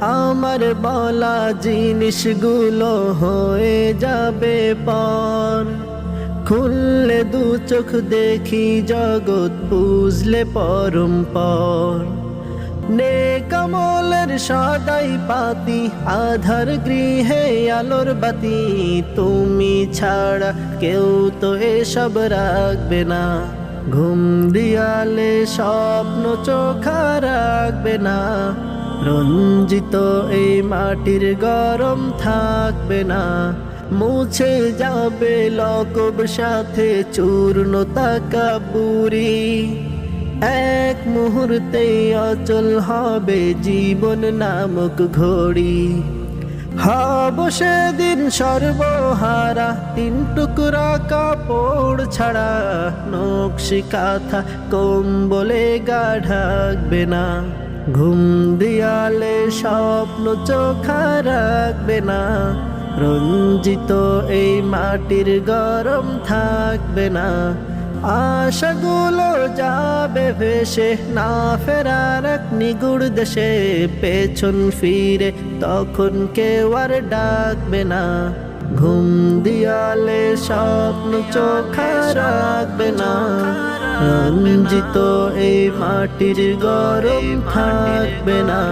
আমার বলা জিনিসগুলো হয়ে যাবে পর, খুললে দু চোখ দেখি জগৎ বুঝলে পরম্পর। নেক আমলের সদাই পাতি, আধার গৃহে আলোর বাতি, তুমি ছাড়া কেউ তো এসব রাখবে না। ঘুম দিয়ালে স্বপ্ন চোখা রাখবে না, রঞ্জিত এই মাটির গরম থাকবে না। মুছে যাবে লকব সাথে চূর্ণ তাকাবুরি, এক মুহূর্তে অচল হবে জীবন নামক ঘড়ি। হব সেদিন সর্বহারা, তিন টুকরা কাপড় ছাড়া, নকশি কাঁথা কম্বলে গা ঢাকবে না। ঘুম দিয়ালে স্বপ্ন চোখা রাখবে না, রঞ্জিত এই মাটির গরম থাকবে না। আশাগুলো যাবে ভেসে, না ফেরার এক নিগুড় দেশে, পেছন ফিরে তখন কেউ আর ডাকবে না। ঘুম দিয়ালে স্বপ্ন চোখা রাখবে না, রঞ্জিত এই মাটির গরম থাকবে না।